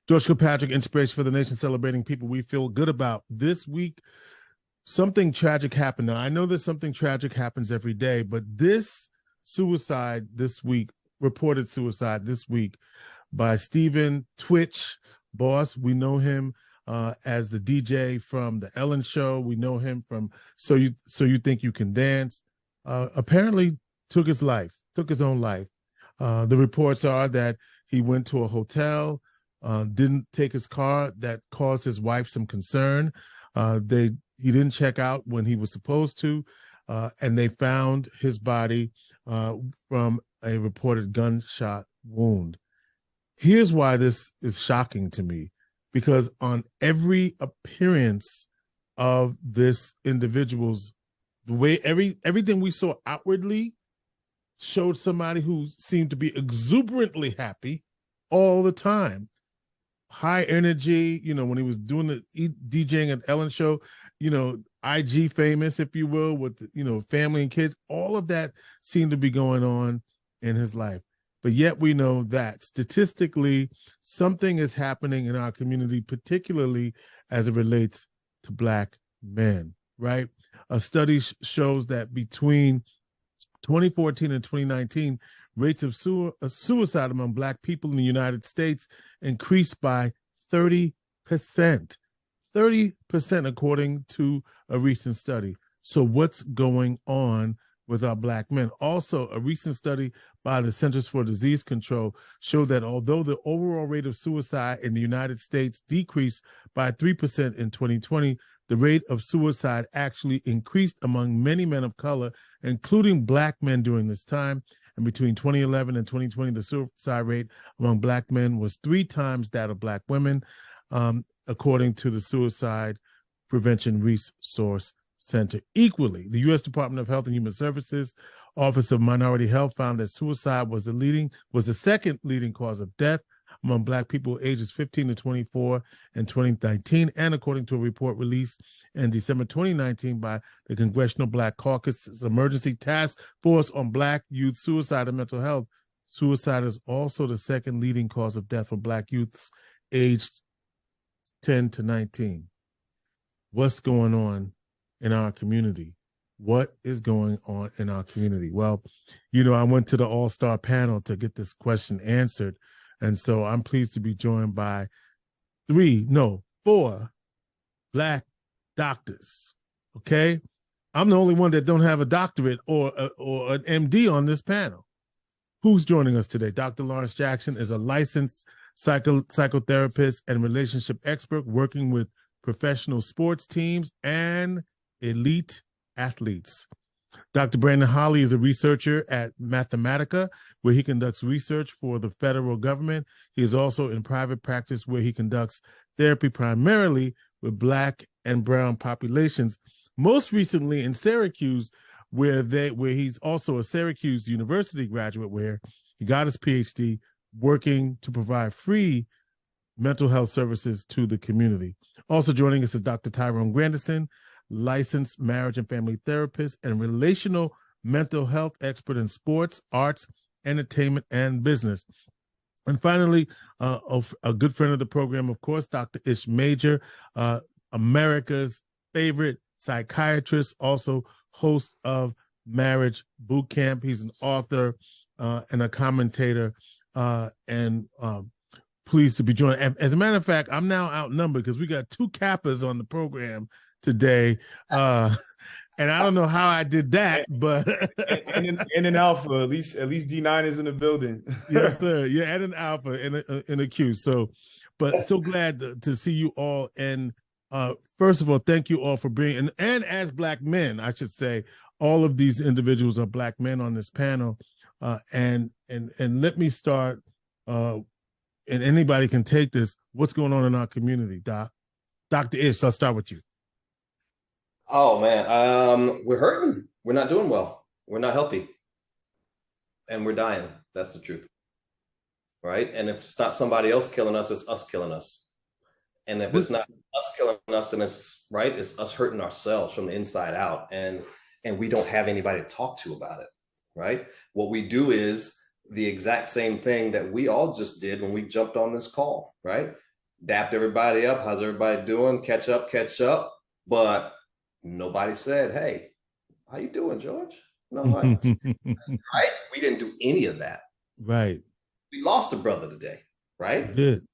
George Kilpatrick, inspiration for the nation, celebrating people we feel good about. This week, something tragic happened. Now, I know that something tragic happens every day, but this reported suicide this week by Stephen Twitch Boss. We know him as the DJ from The Ellen Show. We know him from So You Think You Can Dance. Apparently took his own life. The reports are that he went to a hotel, didn't take his car. That caused his wife some concern. He didn't check out when he was supposed to, and they found his body from a reported gunshot wound. Here's why this is shocking to me, because on every appearance of this individual's, the way everything we saw outwardly showed somebody who seemed to be exuberantly happy all the time. High energy, when he was doing the DJing at Ellen Show, IG famous, if you will, with, family and kids, all of that seemed to be going on in his life. But yet we know that statistically, something is happening in our community, particularly as it relates to Black men, right? A study shows that between 2014 and 2019, rates of suicide among Black people in the United States increased by 30%. 30%, according to a recent study. So what's going on with our Black men? Also, a recent study by the Centers for Disease Control showed that although the overall rate of suicide in the United States decreased by 3% in 2020, the rate of suicide actually increased among many men of color, including Black men during this time. And between 2011 and 2020, the suicide rate among Black men was 3 times that of Black women, according to the Suicide Prevention Resource Center. Equally, the U.S. Department of Health and Human Services Office of Minority Health found that suicide was the second leading cause of death among Black people ages 15 to 24 in 2019, and according to a report released in December 2019 by the Congressional Black Caucus's Emergency Task Force on Black Youth Suicide and Mental Health, suicide is also the second leading cause of death for Black youths aged 10 to 19. What's going on in our community? What is going on in our community? Well, I went to the all-star panel to get this question answered. And so I'm pleased to be joined by 4 Black doctors. Okay. I'm the only one that don't have a doctorate or an MD on this panel. Who's joining us today? Dr. Lawrence Jackson is a licensed psychotherapist and relationship expert working with professional sports teams and elite athletes. Dr. Brandon Hollie is a researcher at Mathematica, where he conducts research for the federal government. He is also in private practice, where he conducts therapy primarily with Black and brown populations, most recently in Syracuse, where he's also a Syracuse University graduate, where he got his PhD, working to provide free mental health services to the community. Also joining us is Dr. Tyrone Grandison, licensed marriage and family therapist and relational mental health expert in sports, arts, entertainment, and business. And finally, a good friend of the program, of course, Dr. DrIshMajor, America's favorite psychiatrist, also host of Marriage Boot Camp. He's an author and a commentator, and pleased to be joined. As a matter of fact, I'm now outnumbered because we got 2 Kappas on the program today, and I don't know how I did that, but and an alpha, at least D9 is in the building. Yes, sir. Yeah, and an alpha and a Q. So, but so glad to see you all. And first of all, thank you all for being and as Black men, I should say, all of these individuals are Black men on this panel. And let me start. And anybody can take this. What's going on in our community, Doc? Dr. Ish, I'll start with you. Oh, man. We're hurting. We're not doing well. We're not healthy. And we're dying. That's the truth. Right? And if it's not somebody else killing us, it's us killing us. And if it's not us killing us, then it's us hurting ourselves from the inside out. And we don't have anybody to talk to about it. Right? What we do is the exact same thing that we all just did when we jumped on this call. Right? dapped everybody up. How's everybody doing? Catch up. But nobody said, hey, how you doing, George? No, right? We didn't do any of that. Right. We lost a brother today, right? Did.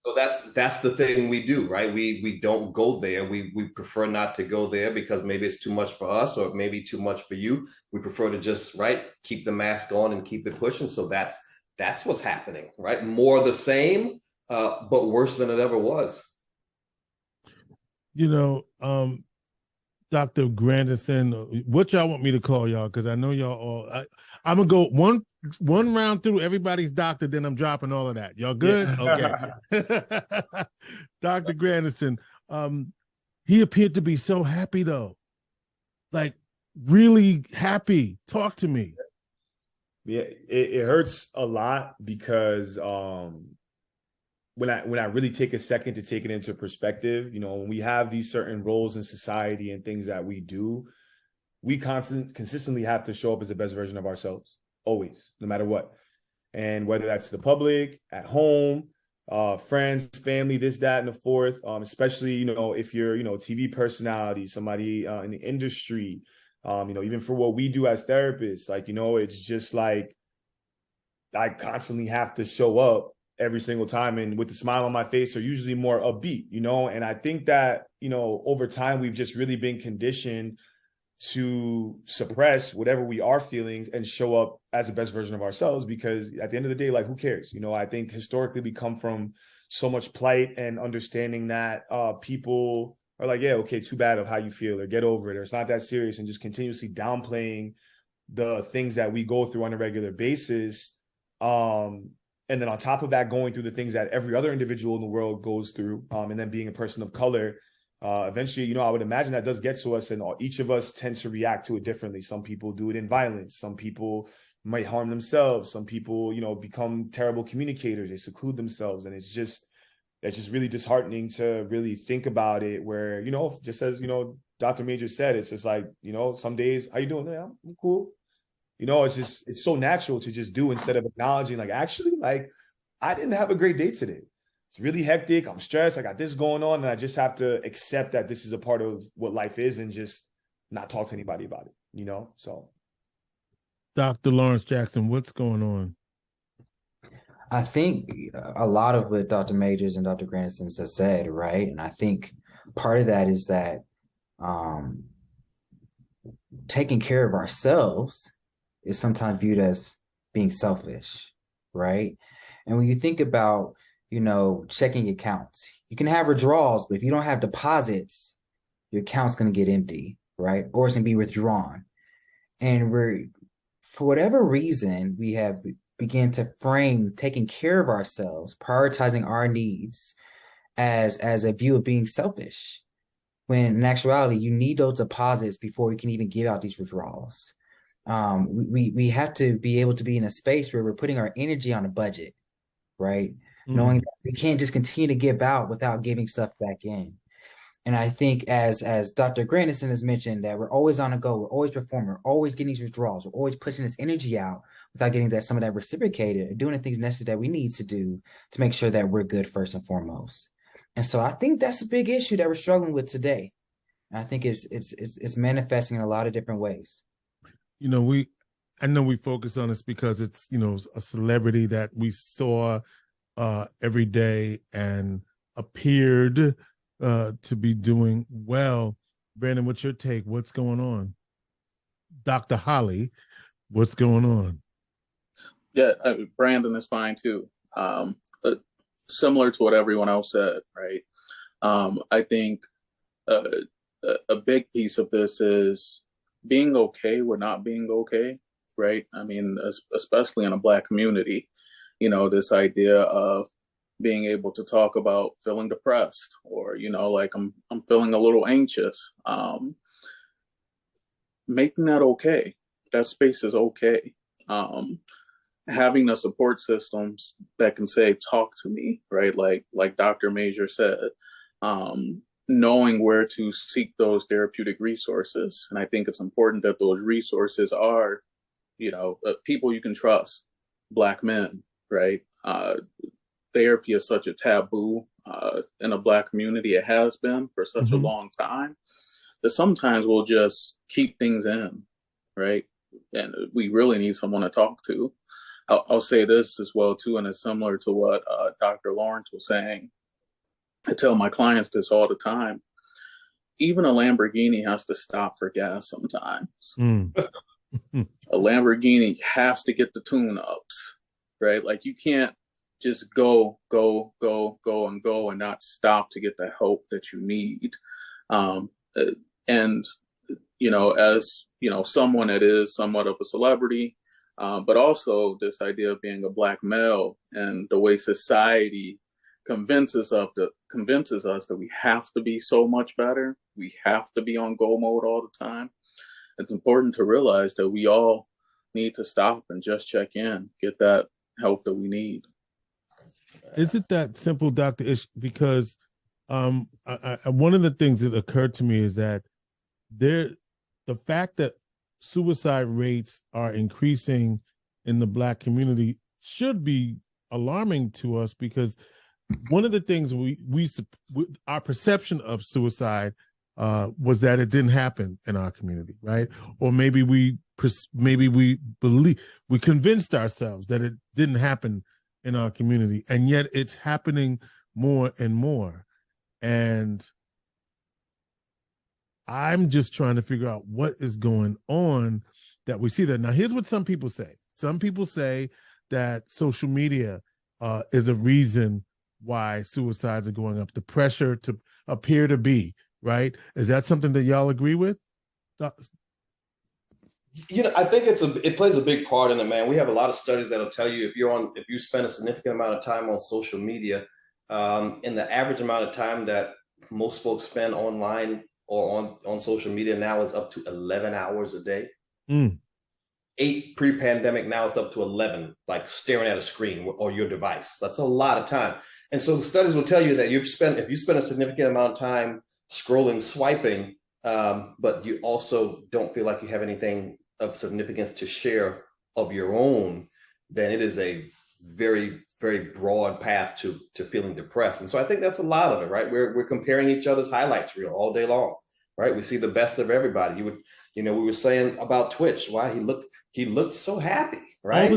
So that's the thing we do, right? We don't go there. We prefer not to go there because maybe it's too much for us or maybe too much for you. We prefer to just keep the mask on and keep it pushing. So that's what's happening, right? More the same, but worse than it ever was. You know, Dr. Grandison, what y'all want me to call y'all? Because I know y'all all. I'm gonna go one round through everybody's doctor, then I'm dropping all of that. Y'all good? Yeah. Okay. Dr. Grandison, he appeared to be so happy though, like really happy. Talk to me. Yeah, it hurts a lot because when I really take a second to take it into perspective, when we have these certain roles in society and things that we do, we consistently have to show up as the best version of ourselves, always, no matter what. And whether that's the public, at home, friends, family, this, that, and the fourth, especially, if you're, TV personality, somebody in the industry, even for what we do as therapists, it's just like I constantly have to show up every single time and with the smile on my face are usually more upbeat, and I think that, over time, we've just really been conditioned to suppress whatever we are feeling and show up as the best version of ourselves, because at the end of the day, like, who cares? I think historically we come from so much plight and understanding that people are like, yeah, okay, too bad of how you feel, or get over it, or it's not that serious, and just continuously downplaying the things that we go through on a regular basis. And then on top of that, going through the things that every other individual in the world goes through, and then being a person of color, eventually, I would imagine that does get to us, and each of us tends to react to it differently. Some people do it in violence. Some people might harm themselves. Some people, become terrible communicators. They seclude themselves. And it's just really disheartening to really think about it, where, just as, Dr. Major said, it's just like, some days, how you doing? Yeah, I'm cool. It's so natural to just do, instead of acknowledging, like, actually, like, I didn't have a great day today. It's really hectic. I'm stressed. I got this going on, and I just have to accept that this is a part of what life is, and just not talk to anybody about it, So, Dr. Lawrence Jackson, what's going on? I think a lot of what Dr. Majors and Dr. Grandison has said, right? And I think part of that is that taking care of ourselves is sometimes viewed as being selfish, right? And when you think about, checking accounts, you can have withdrawals, but if you don't have deposits, your account's going to get empty, right? Or it's going to be withdrawn. And for whatever reason, we have began to frame taking care of ourselves, prioritizing our needs as a view of being selfish, when in actuality, you need those deposits before you can even give out these withdrawals. We have to be able to be in a space where we're putting our energy on a budget, right? Knowing that we can't just continue to give out without giving stuff back in. And I think as Dr. Grandison has mentioned, that we're always on a go, we're always performing, we're always getting these withdrawals, we're always pushing this energy out without getting some of that reciprocated, and doing the things necessary that we need to do to make sure that we're good first and foremost. And so I think that's a big issue that we're struggling with today. And I think it's manifesting in a lot of different ways. I know we focus on this because it's, a celebrity that we saw every day and appeared to be doing well. Brandon, what's your take? What's going on? Dr. Hollie, what's going on? Yeah, Brandon is fine too. Similar to what everyone else said, right? I think a big piece of this is being okay with not being okay, right? I mean, especially in a Black community, this idea of being able to talk about feeling depressed, or, like I'm feeling a little anxious. Making that okay. That space is okay. Having the support systems that can say, talk to me, right? Like Dr. Major said, knowing where to seek those therapeutic resources. And I think it's important that those resources are, people you can trust, Black men, right? Therapy is such a taboo in a Black community. It has been for such a long time that sometimes we'll just keep things in, right? And we really need someone to talk to. I'll say this as well, too, and it's similar to what Dr. Lawrence was saying. I tell my clients this all the time. Even a Lamborghini has to stop for gas sometimes. A Lamborghini has to get the tune-ups, right? Like, you can't just go and not stop to get the help that you need. And, you know, as, you know, someone that is somewhat of a celebrity, but also this idea of being a Black male and the way society convinces us that we have to be so much better. We have to be on go mode all the time. It's important to realize that we all need to stop and just check in, get that help that we need. Is it that simple, Dr. Ish? Because one of the things that occurred to me is that the fact that suicide rates are increasing in the Black community should be alarming to us, because one of the things our perception of suicide was that it didn't happen in our community, right? Or maybe we convinced ourselves that it didn't happen in our community, and yet it's happening more and more. And I'm just trying to figure out what is going on that we see that. Now, here's what some people say. Some people say that social media is a reason why suicides are going up, the pressure to appear to be, right? Is that something that y'all agree with? You know, I think it plays a big part in it, man. We have a lot of studies that'll tell you if you spend a significant amount of time on social media, in the average amount of time that most folks spend online or on social media now is up to 11 hours a day. 8 pre-pandemic, now it's up to 11, like staring at a screen or your device. That's a lot of time. And so the studies will tell you that if you spend a significant amount of time scrolling, swiping, but you also don't feel like you have anything of significance to share of your own, then it is a very, very broad path to feeling depressed. And so I think that's a lot of it, right? We're comparing each other's highlights reel all day long, right? We see the best of everybody. We were saying about Twitch, why he looked so happy, right?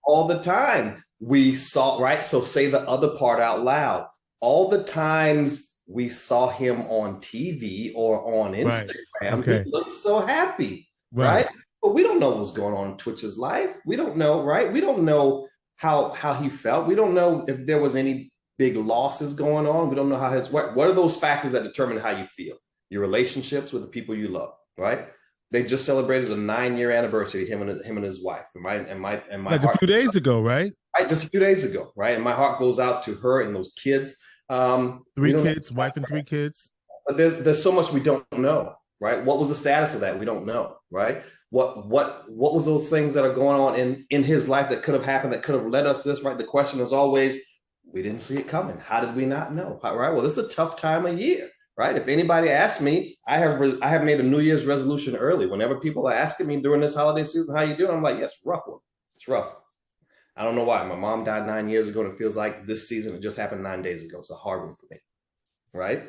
All the time. We saw, right? So say the other part out loud. All the times we saw him on TV or on Instagram, he looked so happy, right? But we don't know what's going on in Twitch's life. We don't know, right? We don't know how he felt. We don't know if there was any big losses going on. We don't know how what are those factors that determine how you feel? Your relationships with the people you love, right? They just celebrated a 9-year anniversary, him and his wife, right? And my like a few days ago, right? Right, just a few days ago, right? And my heart goes out to her and those kids. 3 kids, wife and 3 kids. But there's so much we don't know, right? What was the status of that? We don't know, right? What was those things that are going on in his life that could have happened, that could have led us to this, right? The question is always, we didn't see it coming. How did we not know? Right? Well, this is a tough time of year, right? If anybody asks me, I have made a New Year's resolution early. Whenever people are asking me during this holiday season, how you doing? I'm like, yes, rough one. It's rough. I don't know why. My mom died 9 years ago, and it feels like this season, it just happened 9 days ago. It's a hard one for me, right?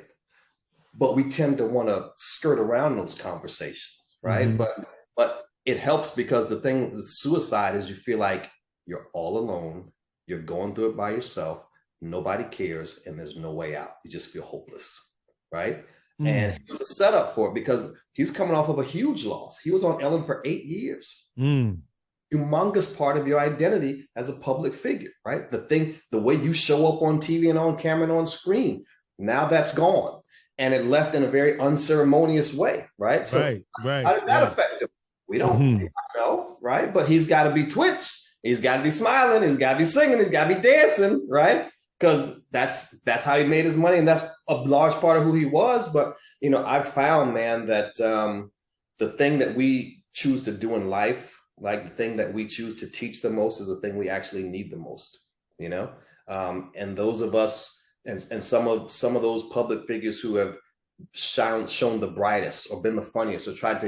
But we tend to want to skirt around those conversations, right? But it helps because the thing with suicide is you feel like you're all alone. You're going through it by yourself. Nobody cares, and there's no way out. You just feel hopeless, right? And it was a setup for it because he's coming off of a huge loss. He was on Ellen for 8 years. Humongous part of your identity as a public figure, right? The way you show up on TV and on camera and on screen, now that's gone. And it left in a very unceremonious way, right? So how did that affect him? We don't know, right? But he's got to be Twitch. He's got to be smiling. He's got to be singing. He's got to be dancing, right? Because that's how he made his money. And that's a large part of who he was. But, I've found, man, that the thing that we choose to do in life, like the thing that we choose to teach the most, is the thing we actually need the most, and those of us and some of those public figures who have shown the brightest or been the funniest or tried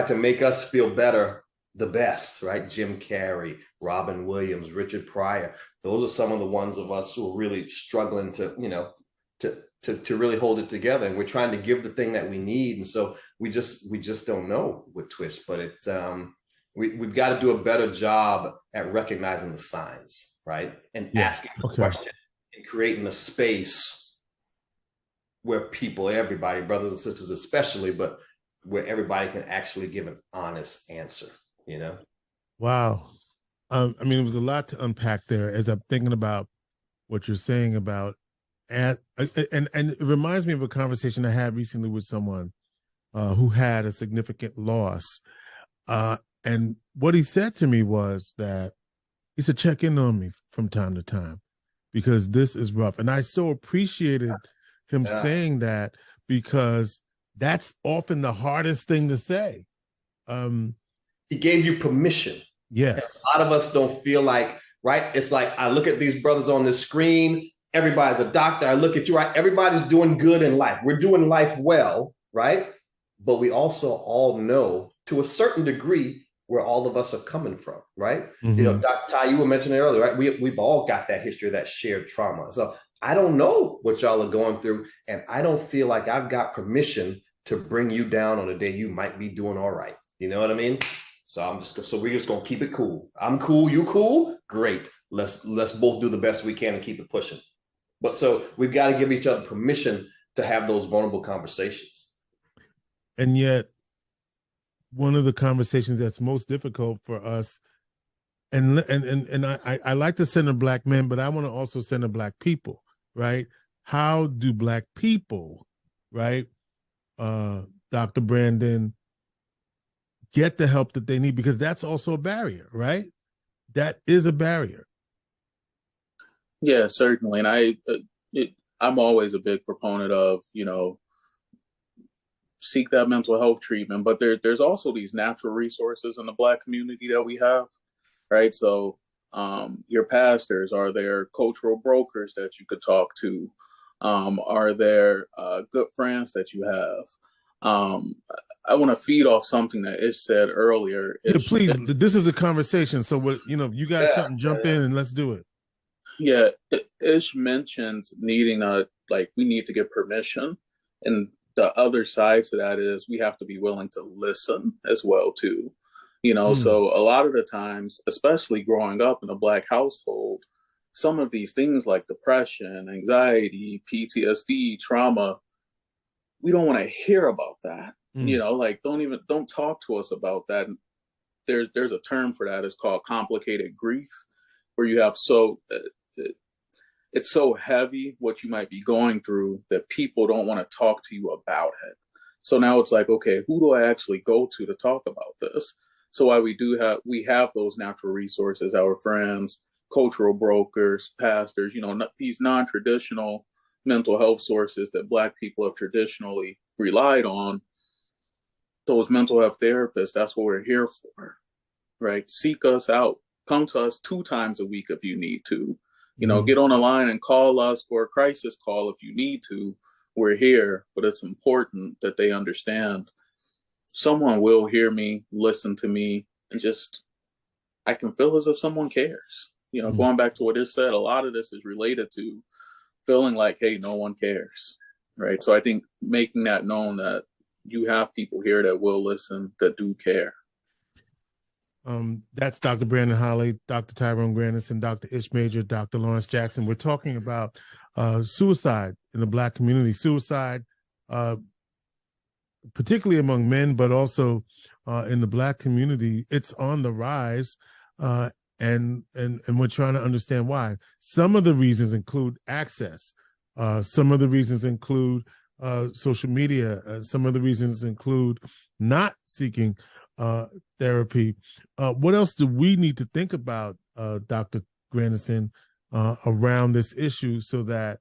to make us feel better the best, right? Jim Carrey, Robin Williams, Richard Pryor. Those are some of the ones of us who are really struggling to, to really hold it together. And we're trying to give the thing that we need. And so we just don't know with Twitch, but we've got to do a better job at recognizing the signs, right? And asking the question and creating a space where people, everybody, brothers and sisters especially, but where everybody can actually give an honest answer, Wow. I mean, it was a lot to unpack there as I'm thinking about what you're saying about, and it reminds me of a conversation I had recently with someone who had a significant loss. And what he said to me was that he said, check in on me from time to time because this is rough. And I so appreciated him saying that because that's often the hardest thing to say. He gave you permission. Yes. And a lot of us don't feel like, right? It's like, I look at these brothers on the screen. Everybody's a doctor. I look at you, right? Everybody's doing good in life. We're doing life well, right? But we also all know to a certain degree where all of us are coming from, right? Mm-hmm. Dr. Ty, you were mentioning earlier, right? We've all got that history of that shared trauma. So I don't know what y'all are going through, and I don't feel like I've got permission to bring you down on a day you might be doing all right. You know what I mean? So we're just gonna keep it cool. I'm cool, you cool? Great. Let's both do the best we can and keep it pushing. But so we've got to give each other permission to have those vulnerable conversations. And yet, one of the conversations that's most difficult for us, and I like to center Black men, but I want to also center Black people, right? How do Black people, right, Dr. Brandon, get the help that they need? Because that's also a barrier, right? That is a barrier. Yeah, certainly. And I'm always a big proponent of, seek that mental health treatment, but there's also these natural resources in the Black community that we have, right? So your pastors, are there cultural brokers that you could talk to? Are there good friends that you have? I want to feed off something that Ish said earlier. Please, this is a conversation. So, you got something, jump in and let's do it. Yeah, Ish mentioned needing we need to get permission. And the other side to that is we have to be willing to listen as well, too. So a lot of the times, especially growing up in a Black household, some of these things like depression, anxiety, PTSD, trauma, we don't want to hear about that. Don't talk to us about that. There's a term for that. It's called complicated grief, where you have it's so heavy what you might be going through that people don't want to talk to you about it. So now it's like, okay, who do I actually go to talk about this? So why we have those natural resources, our friends, cultural brokers, pastors, these non-traditional mental health sources that Black people have traditionally relied on. Those mental health therapists, that's what we're here for, right? Seek us out. Come to us 2 times a week if you need to. Get on the line and call us for a crisis call if you need to. We're here, but it's important that they understand someone will hear me, listen to me, and I can feel as if someone cares. Going back to what it said, a lot of this is related to feeling like, hey, no one cares, right? So I think making that known that you have people here that will listen, that do care. That's Dr. Brandon Hollie, Dr. Tyrone Grandison, Dr. DrIshMajor, Dr. Lawrence Jackson. We're talking about suicide in the Black community, suicide, particularly among men, but also in the Black community. It's on the rise, and we're trying to understand why. Some of the reasons include access. Some of the reasons include social media. Some of the reasons include not seeking therapy. What else do we need to think about, Dr. Grandison, around this issue, so that,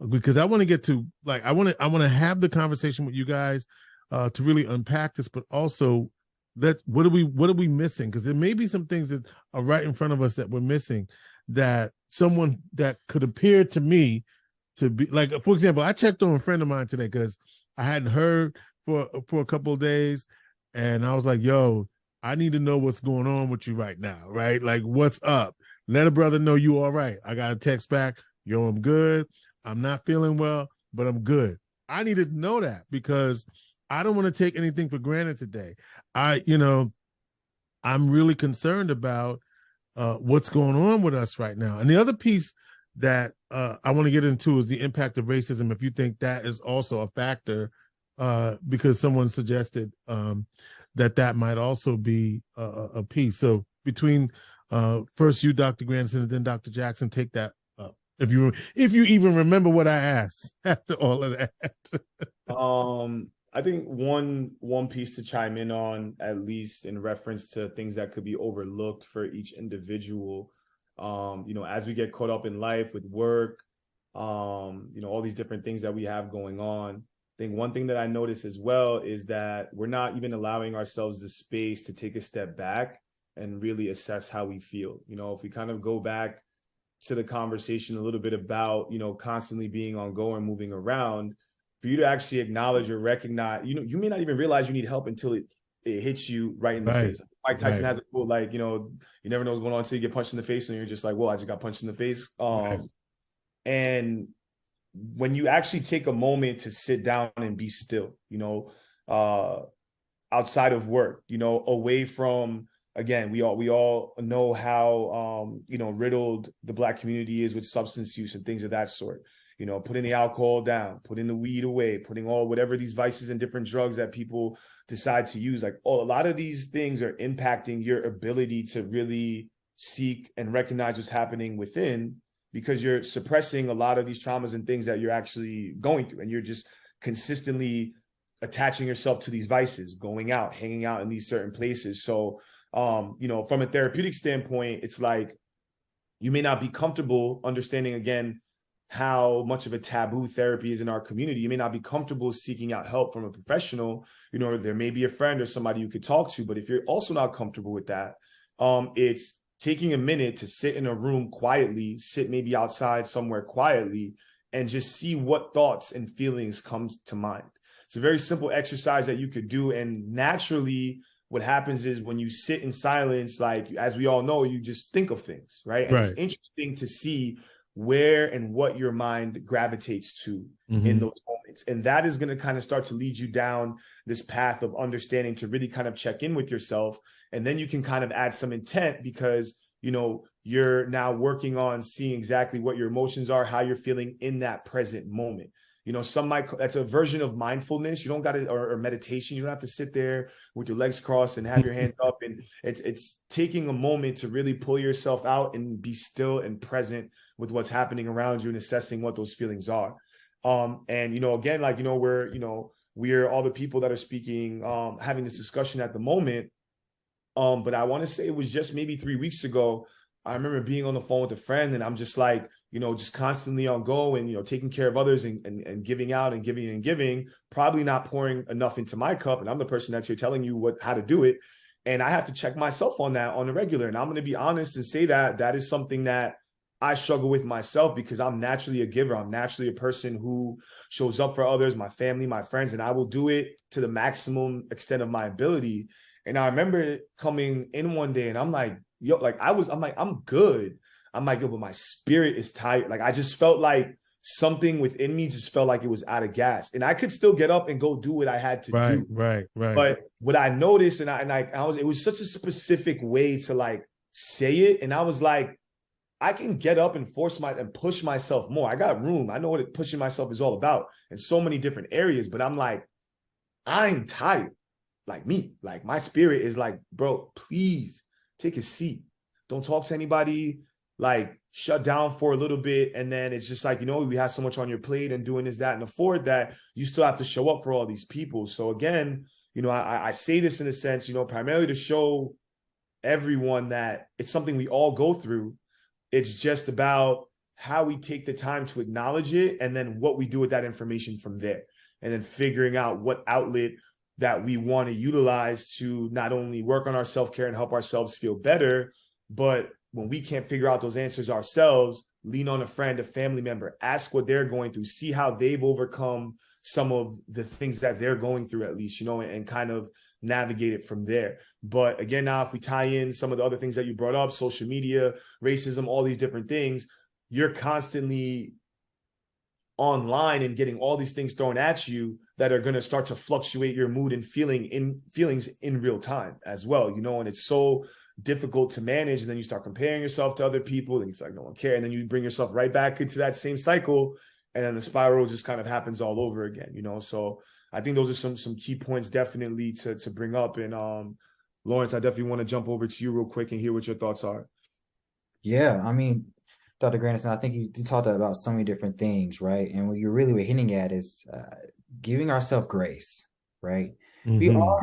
because I want to get to, I want to have the conversation with you guys to really unpack this, but also what are we missing? Because there may be some things that are right in front of us that we're missing, that someone that could appear to me to be like, for example, I checked on a friend of mine today because I hadn't heard for a couple of days. And I was like, yo, I need to know what's going on with you right now, right? Like, what's up? Let a brother know you all right. I got a text back, yo, I'm good. I'm not feeling well, but I'm good. I need to know that because I don't want to take anything for granted today. I'm really concerned about what's going on with us right now. And the other piece that I want to get into is the impact of racism. If you think that is also a factor, because someone suggested that might also be a piece. So between first you, Dr. Grandison, and then Dr. Jackson, take that up. If you even remember what I asked after all of that. I think one piece to chime in on, at least in reference to things that could be overlooked for each individual, as we get caught up in life with work, all these different things that we have going on. I think one thing that I notice as well is that we're not even allowing ourselves the space to take a step back and really assess how we feel. If we kind of go back to the conversation a little bit about, constantly being on go and moving around, for you to actually acknowledge or recognize, you may not even realize you need help until it hits you right in the face. Mike Tyson has a quote like, you never know what's going on until you get punched in the face, and you're just like, well, I just got punched in the face. And when you actually take a moment to sit down and be still, outside of work, away from, again, we all know how, riddled the Black community is with substance use and things of that sort. Putting the alcohol down, putting the weed away, putting whatever these vices and different drugs that people decide to use. Like, a lot of these things are impacting your ability to really seek and recognize what's happening within, because you're suppressing a lot of these traumas and things that you're actually going through. And you're just consistently attaching yourself to these vices, going out, hanging out in these certain places. So, from a therapeutic standpoint, it's like, you may not be comfortable understanding, again, how much of a taboo therapy is in our community. You may not be comfortable seeking out help from a professional, there may be a friend or somebody you could talk to. But if you're also not comfortable with that, it's taking a minute to sit in a room quietly, sit maybe outside somewhere quietly, and just see what thoughts and feelings comes to mind. It's a very simple exercise that you could do. And naturally, what happens is when you sit in silence, like, as we all know, you just think of things, right? And it's interesting to see where and what your mind gravitates to in those moments. And that is going to kind of start to lead you down this path of understanding to really kind of check in with yourself. And then you can kind of add some intent, because, you're now working on seeing exactly what your emotions are, how you're feeling in that present moment. That's a version of mindfulness. You don't got to, or meditation. You don't have to sit there with your legs crossed and have your hands up. And it's taking a moment to really pull yourself out and be still and present with what's happening around you and assessing what those feelings are. Again, like, we're all the people that are speaking, having this discussion at the moment. But I want to say it was just maybe 3 weeks ago, I remember being on the phone with a friend, and I'm just like, just constantly on go and, taking care of others and giving out and giving and giving, probably not pouring enough into my cup. And I'm the person that's here telling you how to do it. And I have to check myself on that on a regular. And I'm going to be honest and say that is something that I struggle with myself, because I'm naturally a giver. I'm naturally a person who shows up for others, my family, my friends, and I will do it to the maximum extent of my ability. And I remember coming in one day and I'm like, I'm good. I'm like, yo, but my spirit is tired. Like, I just felt like something within me just felt like it was out of gas, and I could still get up and go do what I had to do. Right. But what I noticed, it was such a specific way to like say it. And I was like, I can get up and push myself more. I got room. I know what pushing myself is all about in so many different areas, but I'm like, I'm tired. Like me, like my spirit is like, bro, please take a seat. Don't talk to anybody. Like, shut down for a little bit. And then it's just like, we have so much on your plate and doing this, that, and afford that, you still have to show up for all these people. So again, I say this in a sense, primarily to show everyone that it's something we all go through. It's just about how we take the time to acknowledge it, and then what we do with that information from there. And then figuring out what outlet that we want to utilize to not only work on our self-care and help ourselves feel better, but when we can't figure out those answers ourselves, lean on a friend, a family member, ask what they're going through, see how they've overcome some of the things that they're going through, at least, and kind of navigate it from there. But again, now if we tie in some of the other things that you brought up, social media, racism, all these different things, you're constantly online and getting all these things thrown at you that are going to start to fluctuate your mood and feelings in real time as well, you know, and it's so difficult to manage. And then you start comparing yourself to other people, then you feel like no one cares, and then you bring yourself right back into that same cycle, and then the spiral just kind of happens all over again, you know. So I think those are some key points definitely to bring up. And Lawrence, I definitely want to jump over to you real quick and hear what your thoughts are. Yeah, I mean, Dr. Grandison, I think you talked about so many different things, right? And what you're really hinting at is giving ourselves grace, right? Mm-hmm. We all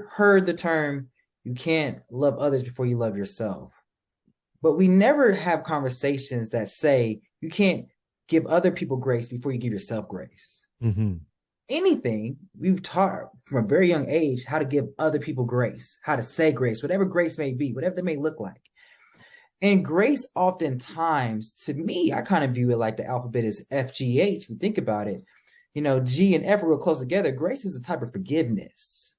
heard the term, you can't love others before you love yourself. But we never have conversations that say you can't give other people grace before you give yourself grace. Mm-hmm. Anything we've taught from a very young age, how to give other people grace, how to say grace, whatever grace may be, whatever that may look like. And grace oftentimes, to me, I kind of view it like the alphabet is FGH. If you think about it, you know, G and F are real close together. Grace is a type of forgiveness.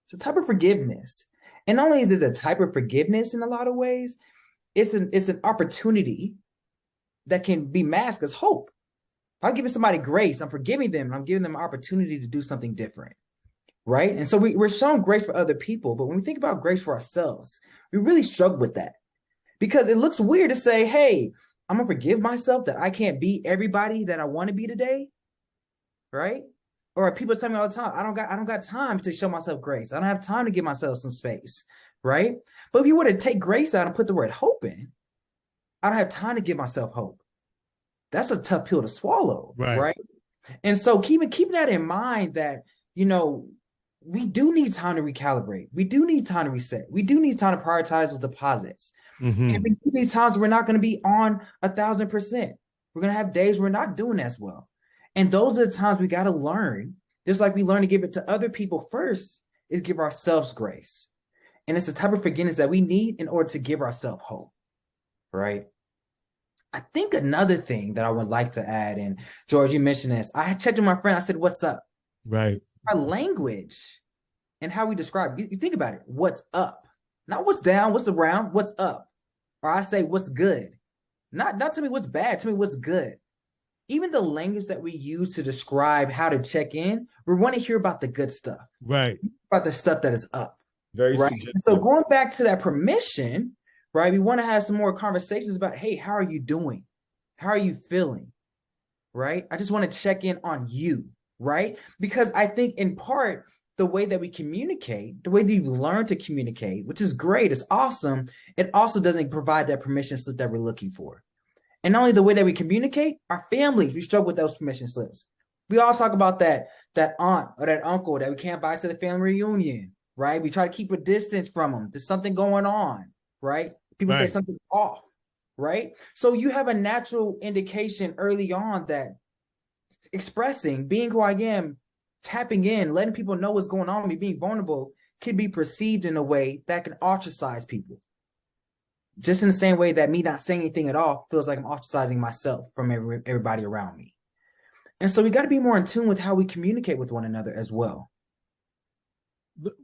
It's a type of forgiveness. And not only is it a type of forgiveness in a lot of ways, it's an opportunity that can be masked as hope. If I'm giving somebody grace, I'm forgiving them, and I'm giving them an opportunity to do something different, right? And so we're showing grace for other people, but when we think about grace for ourselves, we really struggle with that. Because it looks weird to say, hey, I'm going to forgive myself that I can't be everybody that I want to be today, right? Or people tell me all the time, I don't got time to show myself grace. I don't have time to give myself some space, right? But if you were to take grace out and put the word hope in, I don't have time to give myself hope. That's a tough pill to swallow, right? And so keeping that in mind that, you know, we do need time to recalibrate. We do need time to reset. We do need time to prioritize those deposits. Mm-hmm. And we do need times we're not going to be on 1,000%. We're going to have days we're not doing as well. And those are the times we got to learn, just like we learn to give it to other people first, is give ourselves grace. And it's the type of forgiveness that we need in order to give ourselves hope, right? I think another thing that I would like to add, and George, you mentioned this, I checked with my friend, I said, what's up? Right. Our language and how we describe, you think about it, what's up? Not what's down, what's around, what's up? Or I say, what's good? Not tell me what's bad, tell me what's good. Even the language that we use to describe how to check in, we want to hear about the good stuff. Right. About the stuff that is up. Very right. suggestive. So going back to that permission, right? We want to have some more conversations about, hey, how are you doing? How are you feeling? Right? I just want to check in on you, right? Because I think in part, the way that we communicate, the way that you learn to communicate, which is great, it's awesome, it also doesn't provide that permission slip that we're looking for. And not only the way that we communicate, our families, we struggle with those permission slips. We all talk about that aunt or that uncle that we can't invite to the family reunion, right? We try to keep a distance from them. There's something going on, right? People say something's off, right? So you have a natural indication early on that expressing, being who I am, tapping in, letting people know what's going on with me, being vulnerable, can be perceived in a way that can ostracize people. Just in the same way that me not saying anything at all feels like I'm ostracizing myself from everybody around me. And so we got to be more in tune with how we communicate with one another as well.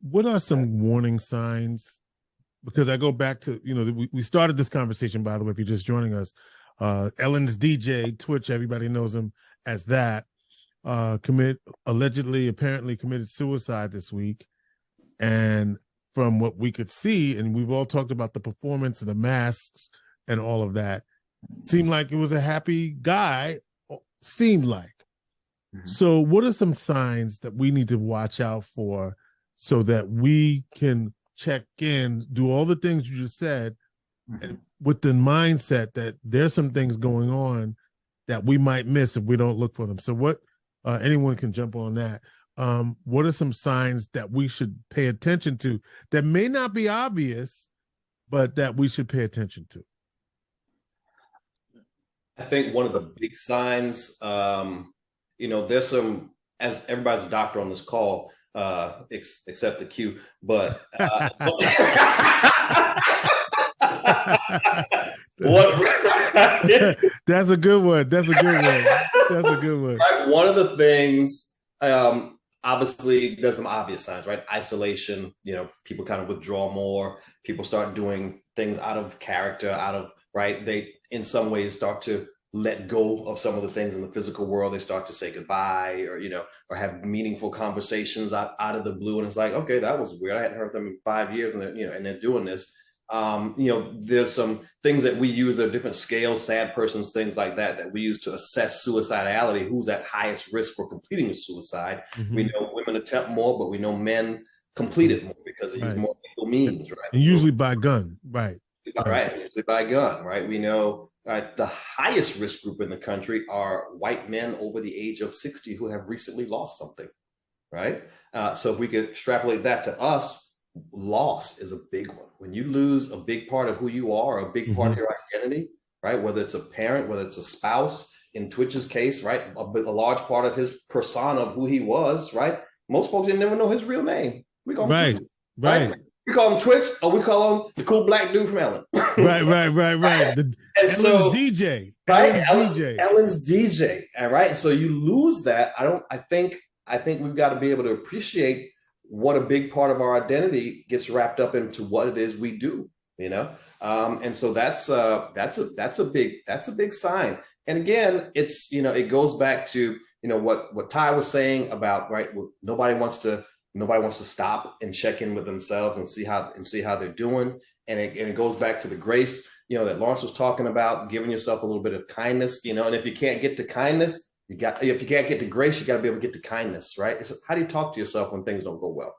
What are some warning signs? Because I go back to, you know, we started this conversation, by the way, if you're just joining us. Ellen's DJ, Twitch, everybody knows him as that, apparently committed suicide this week. And from what we could see, and we've all talked about the performance and the masks and all of that, seemed like it was a happy guy, seemed like. Mm-hmm. So what are some signs that we need to watch out for so that we can check in, do all the things you just said, mm-hmm. and with the mindset that there's some things going on that we might miss if we don't look for them? So what, anyone can jump on that. What are some signs that we should pay attention to that may not be obvious, but that we should pay attention to? I think one of the big signs, you know, there's some, as everybody's a doctor on this call, except the Q, but That's a good one. That's a good one. That's a good one. One of the things, obviously there's some obvious signs, right? Isolation, people kind of withdraw more. People start doing things out of character, right? They, in some ways, start to let go of some of the things in the physical world. They start to say goodbye, or have meaningful conversations out of the blue. And it's like, okay, that was weird. I hadn't heard them in 5 years, and they're doing this. There's some things that we use, there are different scales, sad persons, things like that we use to assess suicidality, who's at highest risk for completing a suicide. Mm-hmm. We know women attempt more, but we know men complete it more because they use more legal means, right? And usually by gun, right? Right, usually by gun, right? We know the highest risk group in the country are white men over the age of 60 who have recently lost something, right? So if we could extrapolate that to us, loss is a big one. When you lose a big part of who you are, a big part of your identity, right? Whether it's a parent, whether it's a spouse, in Twitch's case, right? A large part of his persona of who he was, right? Most folks didn't never know his real name. We call him Twitch, right? We call him Twitch, or we call him the cool black dude from Ellen. Right. Ellen's DJ. Right? Ellen's DJ. All right. So you lose that. I think we've got to be able to appreciate what a big part of our identity gets wrapped up into what it is we do, and so that's a big sign. And again, it's it goes back to what Ty was saying about, right, nobody wants to stop and check in with themselves and see how they're doing, and it goes back to the grace that Lawrence was talking about, giving yourself a little bit of kindness, and if you can't get to kindness, if you can't get to grace, you got to be able to get to kindness, right? How do you talk to yourself when things don't go well,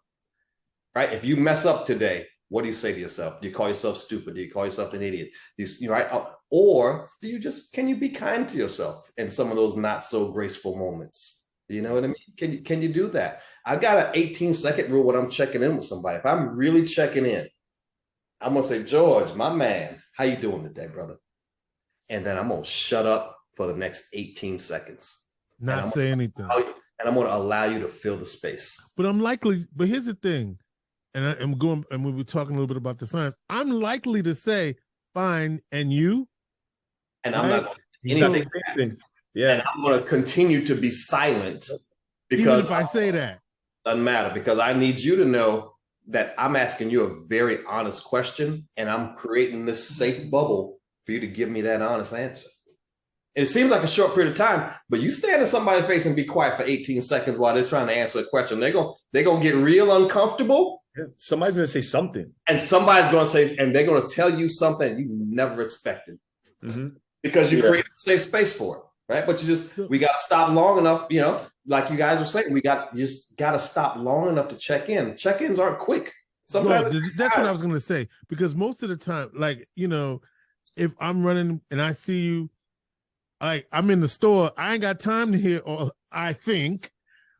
right? If you mess up today, what do you say to yourself? Do you call yourself stupid? Do you call yourself an idiot? Right? Or can you be kind to yourself in some of those not so graceful moments? You know what I mean? Can you do that? I've got an 18-second rule when I'm checking in with somebody. If I'm really checking in, I'm gonna say, George, my man, how you doing today, brother? And then I'm gonna shut up for the next 18 seconds. Not say anything. And I'm going to allow you to fill the space. But here's the thing, and we were talking a little bit about the science. I'm likely to say, fine, and you? And I'm not going to anything. Yeah. And I'm going to continue to be silent because even if I say that. Doesn't matter, because I need you to know that I'm asking you a very honest question, and I'm creating this safe bubble for you to give me that honest answer. It seems like a short period of time, but you stand in somebody's face and be quiet for 18 seconds while they're trying to answer a question. They're gonna get real uncomfortable. Yeah. Somebody's gonna say something, and somebody's gonna say, and they're gonna tell you something you never expected, because you created a safe space for it, right? But we got to stop long enough, like you guys were saying, you just got to stop long enough to check in. Check-ins aren't quick. Sometimes that's what I was gonna say, because most of the time, like if I'm running and I see you. Like, I'm in the store, I ain't got time to hear all. I think,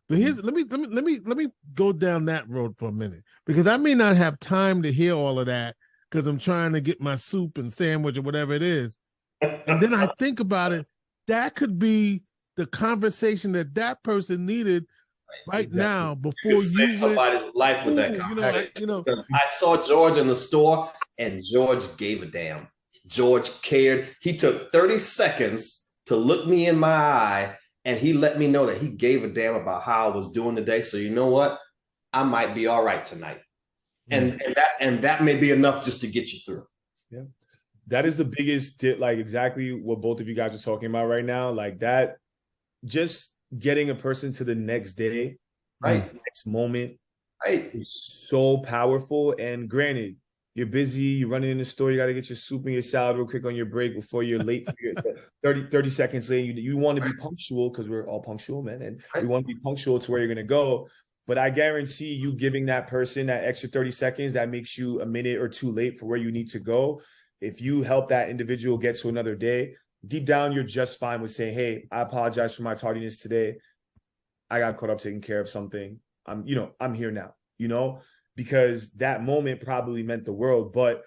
but let me go down that road for a minute, because I may not have time to hear all of that because I'm trying to get my soup and sandwich or whatever it is, and then I think about it. That could be the conversation that person needed right now before you save somebody's life with that conversation. I saw George in the store, and George gave a damn. George cared. He took 30 seconds to look me in my eye, and he let me know that he gave a damn about how I was doing today. So you know what? I might be all right tonight. And that may be enough just to get you through. Yeah. That is the biggest, like exactly what both of you guys are talking about right now. Like that, just getting a person to the next day, right? Next moment, right? Is so powerful. And granted, you're busy, you're running in the store, you got to get your soup and your salad real quick on your break before you're late for your 30 seconds late. You want to be punctual, because we're all punctual, man. And we want to be punctual to where you're going to go. But I guarantee you giving that person that extra 30 seconds, that makes you a minute or two late for where you need to go. If you help that individual get to another day, deep down, you're just fine with saying, hey, I apologize for my tardiness today. I got caught up taking care of something. I'm here now, because that moment probably meant the world. But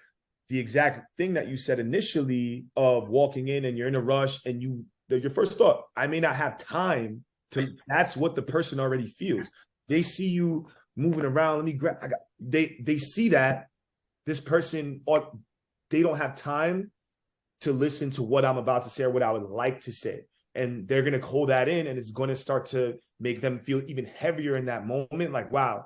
the exact thing that you said initially of walking in and you're in a rush and your first thought, I may not have time to, that's what the person already feels. They see you moving around. They see that this person, or they don't have time to listen to what I'm about to say or what I would like to say. And they're going to hold that in, and it's going to start to make them feel even heavier in that moment. Like, wow,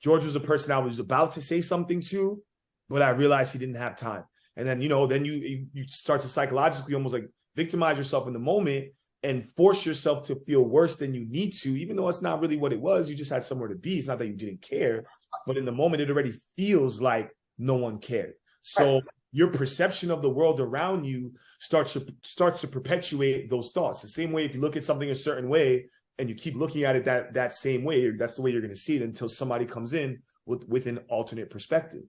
George was a person I was about to say something to, but I realized he didn't have time. And then, then you start to psychologically almost like victimize yourself in the moment and force yourself to feel worse than you need to, even though it's not really what it was. You just had somewhere to be. It's not that you didn't care, but in the moment, it already feels like no one cared. So your perception of the world around you starts to perpetuate those thoughts. The same way, if you look at something a certain way and you keep looking at it that same way, that's the way you're going to see it until somebody comes in with an alternate perspective.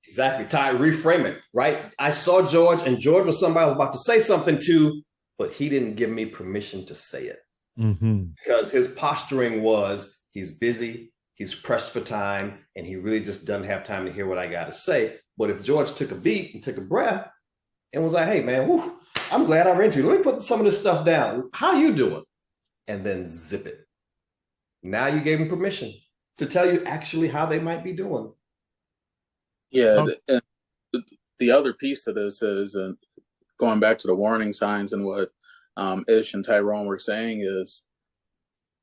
Exactly. Ty, reframe it, right? I saw George, and George was somebody I was about to say something to, but he didn't give me permission to say it. Because his posturing was, he's busy, he's pressed for time, and he really just doesn't have time to hear what I got to say. But if George took a beat and took a breath and was like, hey, man, whew, I'm glad I ran you. Let me put some of this stuff down. How you doing? And then zip it. Now you gave him permission to tell you actually how they might be doing. Yeah. And the other piece of this is, going back to the warning signs and what Ish and Tyrone were saying, is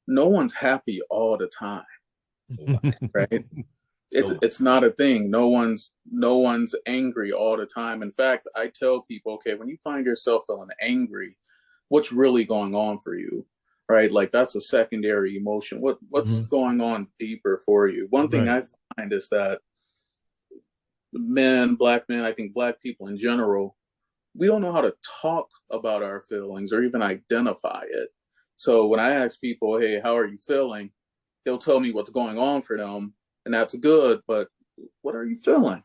no one's happy all the time, right? It's not a thing. No one's angry all the time. In fact, I tell people, okay, when you find yourself feeling angry, what's really going on for you, right? Like, that's a secondary emotion. What's going on deeper for you? One thing I find is that black men, I think black people in general, we don't know how to talk about our feelings or even identify it. So when I ask people, hey, how are you feeling? They'll tell me what's going on for them. And that's good, but what are you feeling?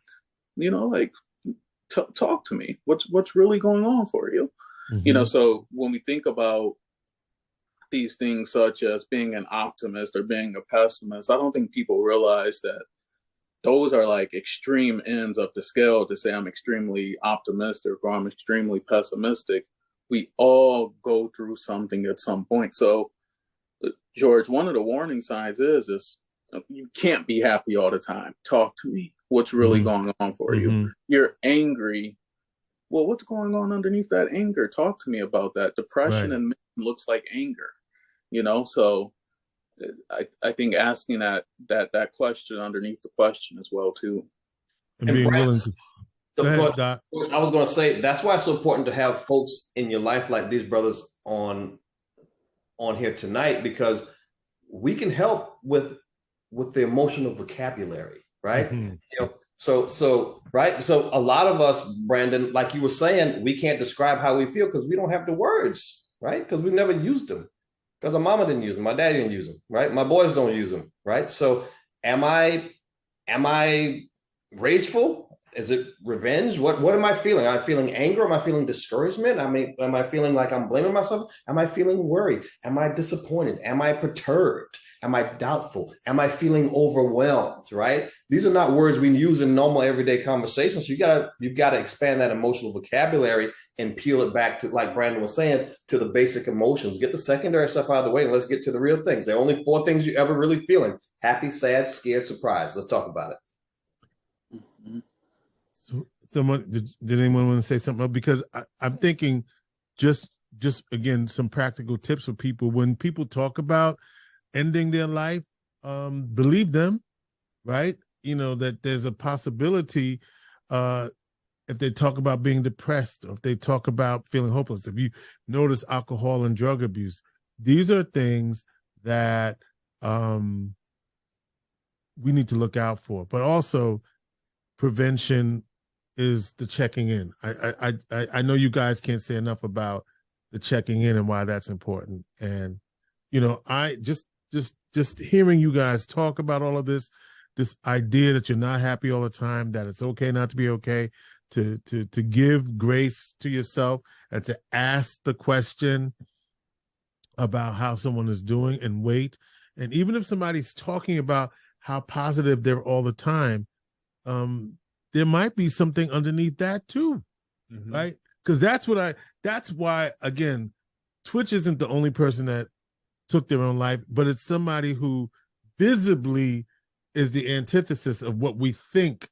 Like, talk to me. What's really going on for you? So when we think about these things such as being an optimist or being a pessimist, I don't think people realize that those are like extreme ends of the scale. To say I'm extremely optimistic or I'm extremely pessimistic, we all go through something at some point. So, George, one of the warning signs is you can't be happy all the time. Talk to me. What's really going on for you? You're angry. Well, what's going on underneath that anger? Talk to me about that. Depression and looks like anger, So I think asking that question underneath the question as well too, and being willing to. Go ahead, Doc. I was going to say that's why it's so important to have folks in your life like these brothers on here tonight, because we can help with the emotional vocabulary, right? So a lot of us, Brandon, like you were saying, we can't describe how we feel because we don't have the words, right? Because we've never used them. Because our mama didn't use them, my daddy didn't use them, right? My boys don't use them, right? So am I rageful? Is it revenge? What am I feeling? Am I feeling anger? Am I feeling discouragement? Am I feeling like I'm blaming myself? Am I feeling worried? Am I disappointed? Am I perturbed? Am I doubtful? Am I feeling overwhelmed? Right? These are not words we use in normal everyday conversations. So you've got to expand that emotional vocabulary and peel it back to, like Brandon was saying, to the basic emotions. Get the secondary stuff out of the way and let's get to the real things. There are only 4 things you're ever really feeling: happy, sad, scared, surprised. Let's talk about it. Someone did anyone want to say something else? Because I'm thinking just again, some practical tips for people. When people talk about ending their life, believe them, right? That there's a possibility if they talk about being depressed or if they talk about feeling hopeless. If you notice alcohol and drug abuse, these are things that we need to look out for. But also prevention is the checking in. I know you guys can't say enough about the checking in and why that's important. And I just hearing you guys talk about all of this idea that you're not happy all the time, that it's okay not to be okay, to give grace to yourself and to ask the question about how someone is doing and wait. And even if somebody's talking about how positive they're all the time, there might be something underneath that too, right? Because that's why, again, Twitch isn't the only person that took their own life, but it's somebody who visibly is the antithesis of what we think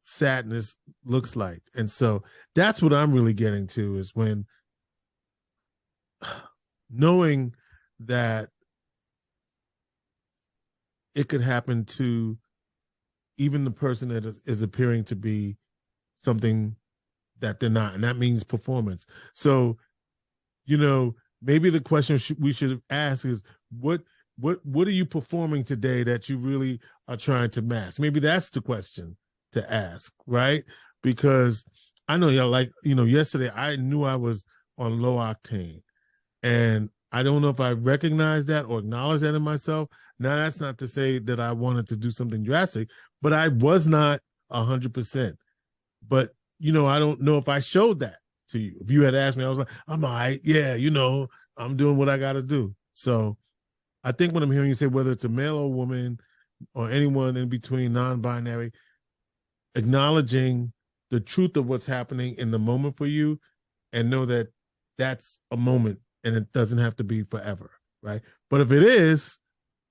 sadness looks like. And so that's what I'm really getting to, is when knowing that it could happen to even the person that is appearing to be something that they're not, and that means performance. So, maybe the question we should ask is, what are you performing today that you really are trying to mask? Maybe that's the question to ask, right? Because I know yesterday I knew I was on low octane, and I don't know if I recognized that or acknowledged that in myself. Now, that's not to say that I wanted to do something drastic, but I was not 100%. But, I don't know if I showed that to you. If you had asked me, I was like, I'm all right. Yeah, I'm doing what I got to do. So I think when I'm hearing you say, whether it's a male or woman or anyone in between, non-binary, acknowledging the truth of what's happening in the moment for you, and know that that's a moment and it doesn't have to be forever, right? But if it is,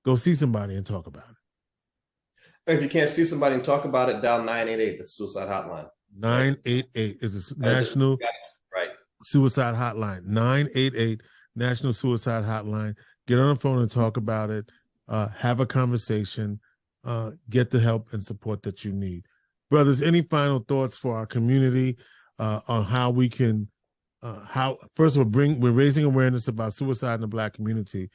go see somebody and talk about it. If you can't see somebody and talk about it, dial 988, the suicide hotline. 988 is a national suicide hotline. 988 National Suicide Hotline. Get on the phone and talk about it. Have a conversation. Get the help and support that you need. Brothers, any final thoughts for our community on how we can, first of all, we're raising awareness about suicide in the Black community,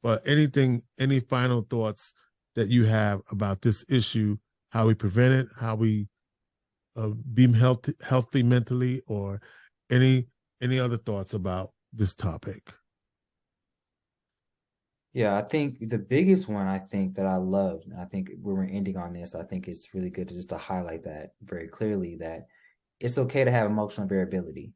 but any final thoughts that you have about this issue, how we prevent it, how we be healthy mentally, or any other thoughts about this topic? Yeah, I think the biggest one that I loved, and I think when we're ending on this, I think it's really good to highlight that very clearly, that it's okay to have emotional variability,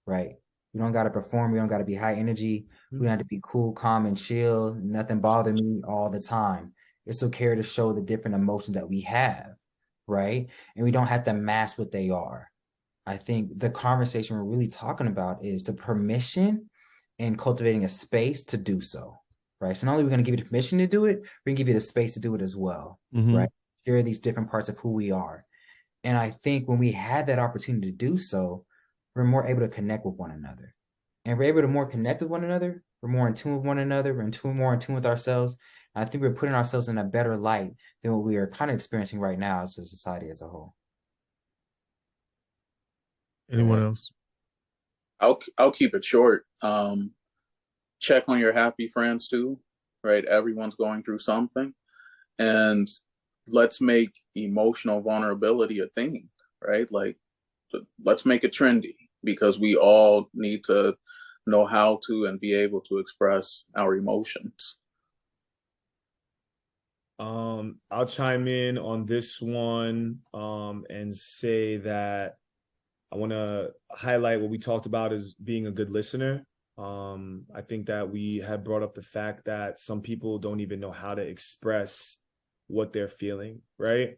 right? We don't got to perform. We don't got to be high energy. We don't have to be cool, calm, and chill. Nothing bother me all the time. It's okay to show the different emotions that we have, right? And we don't have to mask what they are. I think the conversation we're really talking about is the permission and cultivating a space to do so, right? So not only are we going to give you the permission to do it, we're going to give you the space to do it as well, right? Share these different parts of who we are. And I think when we had that opportunity to do so, we're more able to connect with one another. And we're able to more connect with one another. We're more in tune with one another. We're more in tune with ourselves. And I think we're putting ourselves in a better light than what we are kind of experiencing right now as a society as a whole. Anyone else? I'll keep it short. Check on your happy friends too, right? Everyone's going through something, and let's make emotional vulnerability a thing, right? Like, let's make it trendy, because we all need to know how to and be able to express our emotions. I'll chime in on this one and say that I want to highlight what we talked about as being a good listener. I think that we had brought up the fact that some people don't even know how to express what they're feeling, right?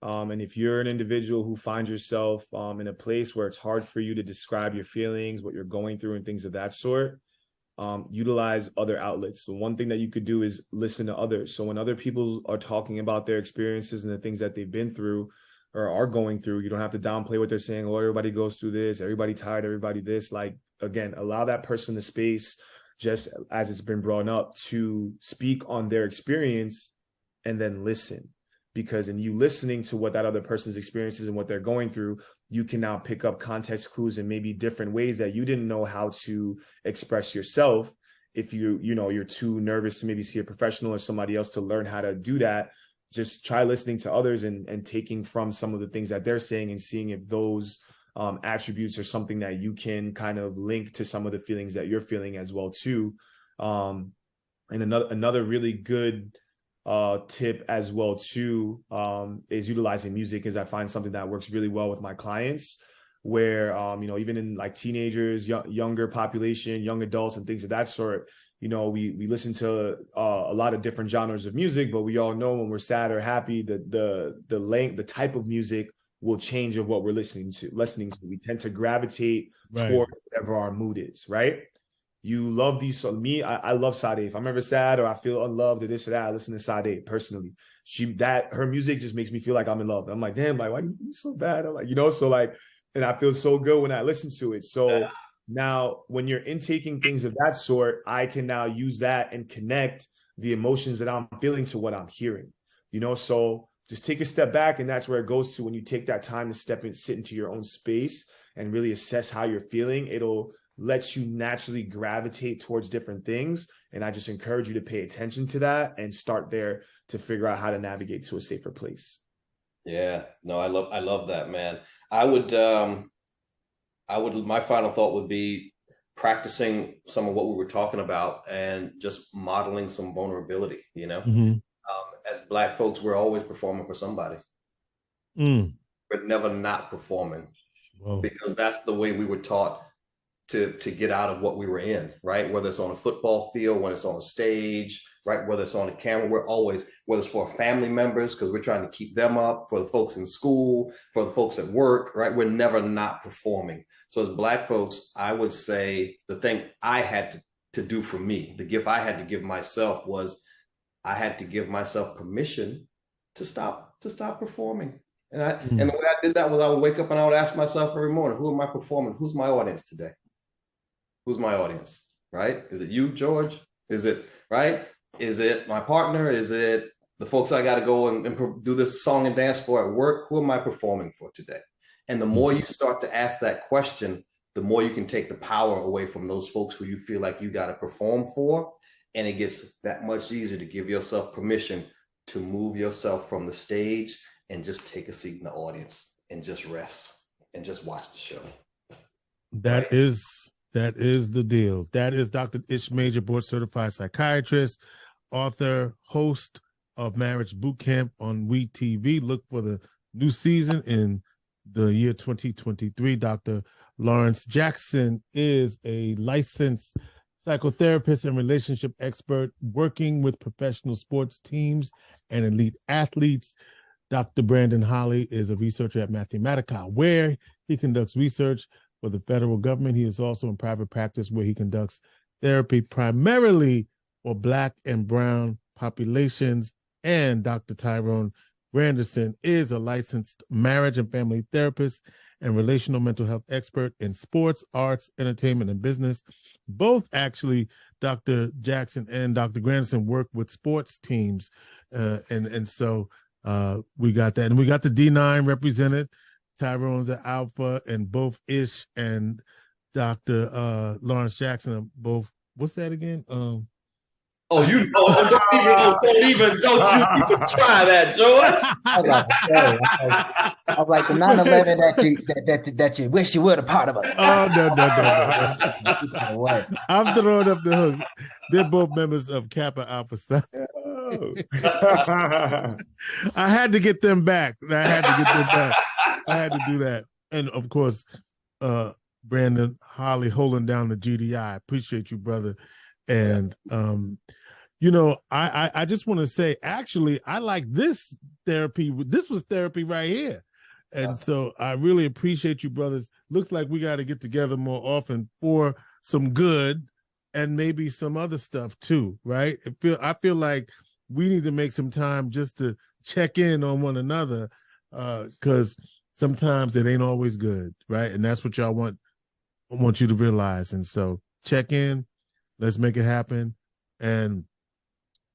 And if you're an individual who finds yourself in a place where it's hard for you to describe your feelings, what you're going through, and things of that sort, utilize other outlets. So one thing that you could do is listen to others. So when other people are talking about their experiences and the things that they've been through or are going through, you don't have to downplay what they're saying. Oh, everybody goes through this, everybody tired, everybody this. Like, again, allow that person the space, just as it's been brought up, to speak on their experience, and then listen. Because in you listening to what that other person's experiences and what they're going through, you can now pick up context clues and maybe different ways that you didn't know how to express yourself. If you're too nervous to maybe see a professional or somebody else to learn how to do that, just try listening to others and taking from some of the things that they're saying and seeing if those attributes are something that you can kind of link to some of the feelings that you're feeling as well too. And another really good tip as well too is utilizing music, as I find something that works really well with my clients, where even in like teenagers, younger population, young adults, and things of that sort, we listen to a lot of different genres of music, but we all know when we're sad or happy, the type of music will change of what we're listening to. We tend to gravitate toward whatever our mood is, right? You love these. So I love Sade. If I'm ever sad or I feel unloved or this or that, I listen to Sade personally. Her music just makes me feel like I'm in love. I'm like, damn, like, why do you feel so bad? I'm like, so like, and I feel so good when I listen to it. So Now, when you're intaking things of that sort, I can now use that and connect the emotions that I'm feeling to what I'm hearing. So just take a step back, and that's where it goes to when you take that time to sit into your own space and really assess how you're feeling. It'll let you naturally gravitate towards different things. And I just encourage you to pay attention to that and start there to figure out how to navigate to a safer place. Yeah, no, I love that, man. I would, my final thought would be practicing some of what we were talking about and just modeling some vulnerability, As Black folks, we're always performing for somebody. We're never not performing. Whoa. Because that's the way we were taught to get out of what we were in, right? Whether it's on a football field, when it's on a stage, right? Whether it's on a camera, whether it's for family members, because we're trying to keep them up, for the folks in school, for the folks at work, right? We're never not performing. So as Black folks, I would say the thing I had to do for me, the gift I had to give myself was I had to give myself permission to stop performing. And the way I did that was I would wake up and I would ask myself every morning, who am I performing? Who's my audience today? Who's my audience, right? Is it you, George? Is it, right? Is it my partner? Is it the folks I got to go and do this song and dance for at work? Who am I performing for today? And the more you start to ask that question, the more you can take the power away from those folks who you feel like you got to perform for. And it gets that much easier to give yourself permission to move yourself from the stage and just take a seat in the audience and just rest and just watch the show. That is the deal. That is Dr. DrIshMajor, board certified psychiatrist, author, host of Marriage Boot Camp on WE TV. Look for the new season in the year 2023. Dr. Lawrence Jackson is a licensed psychotherapist and relationship expert working with professional sports teams and elite athletes. Dr. Brandon Hollie is a researcher at Mathematica, where he conducts research for the federal government. He is also in private practice, where he conducts therapy primarily for Black and Brown populations. And Dr. Tyrone Grandison is a licensed marriage and family therapist and relational mental health expert in sports, arts, entertainment, and business. Both actually, Dr. Jackson and Dr. Grandison work with sports teams. And so we got that. And we got the D9 represented. Tyrone's an alpha, and both Ish and Dr. Lawrence Jackson are both, what's that again? Don't you even try that, George. I was like the 9/11 that you wish you were a part of it. Oh, no. I'm throwing up the hook. They're both members of Kappa Alpha Psi. I had to get them back. I had to do that. And of course, Brandon Hollie holding down the GDI. Appreciate you, brother. And I just want to say, actually, I like this therapy. This was therapy right here. And so I really appreciate you, brothers. Looks like we got to get together more often for some good and maybe some other stuff too, right? I feel like we need to make some time just to check in on one another, because sometimes it ain't always good, right? And that's what y'all want you to realize. And so check in, let's make it happen. And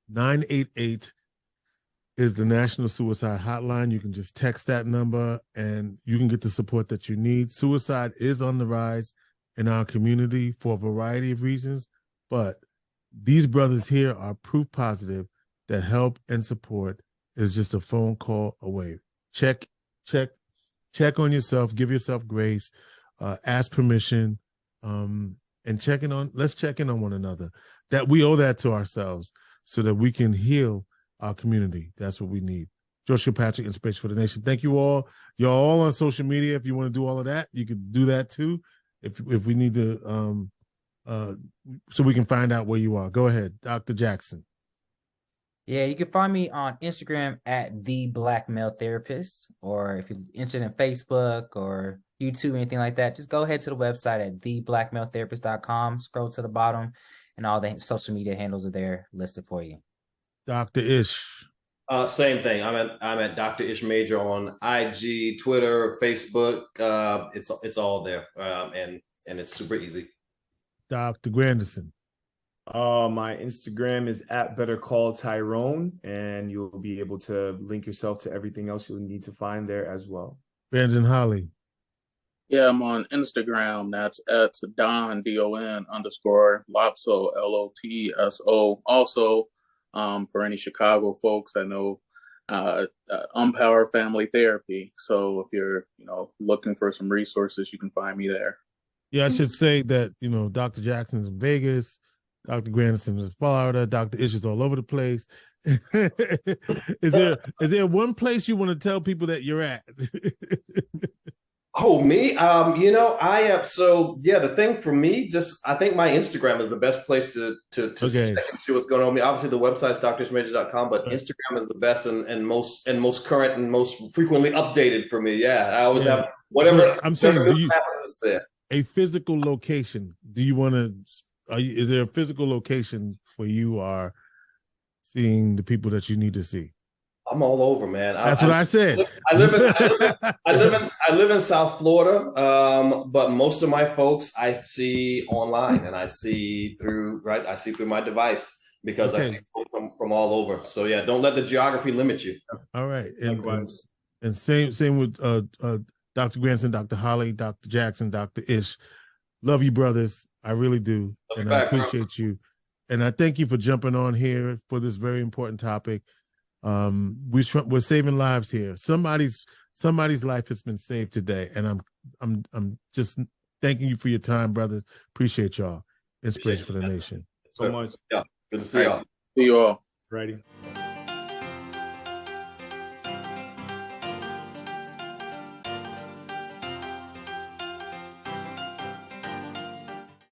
988 is the National Suicide Hotline. You can just text that number and you can get the support that you need. Suicide is on the rise in our community for a variety of reasons, but these brothers here are proof positive that help and support is just a phone call away. Check on yourself, give yourself grace, ask permission, and let's check in on one another. That we owe that to ourselves so that we can heal our community. That's what we need. George Kilpatrick, Inspiration for the Nation. Thank you all. You're all on social media. If you want to do all of that, you can do that too. If we need to, so we can find out where you are. Go ahead, Dr. Jackson. Yeah, you can find me on Instagram at The Black Male Therapist, or if you're interested in Facebook or YouTube, anything like that, just go ahead to the website at theblackmaletherapist.com, scroll to the bottom, and all the social media handles are there listed for you. Dr. Ish. Same thing. I'm at Dr. DrIshMajor on IG, Twitter, Facebook. It's all there. And and it's super easy. Dr. Grandison. My Instagram is at Better Call Tyrone, and you'll be able to link yourself to everything else you'll need to find there as well. Brandon Hollie. Yeah, I'm on Instagram. That's at Don, DON _ Lotso, LOTSO. Also, for any Chicago folks, I know Umpower Family Therapy. So if you're, looking for some resources, you can find me there. Yeah, I should say that, Dr. Jackson's in Vegas, Dr. Grandison is in Florida, Dr. Ish is all over the place. Is there one place you want to tell people that you're at? Oh, me? I have, the thing for me, I think my Instagram is the best place to Okay. see what's going on with me. Obviously the website's DrIshMajor.com, but Instagram is the best and most current and most frequently updated for me. Yeah. I always have whatever. I'm saying, do you is there. a physical location? Do you want to, is there a physical location where you are seeing the people that you need to see? I'm all over, man. That's what I said. I live in South Florida, but most of my folks I see online, and I see through my device because I see folks from all over. So yeah, don't let the geography limit you. All right, and same with Dr. Grandison, Dr. Hollie, Dr. Jackson, Dr. Ish. Love you, brothers. I really do, and I appreciate you. And I thank you for jumping on here for this very important topic. We're saving lives here. Somebody's life has been saved today, and I'm just thanking you for your time, brothers. Appreciate y'all. Inspiration for the nation. So much. Yeah, good to see y'all. See you all. Righty.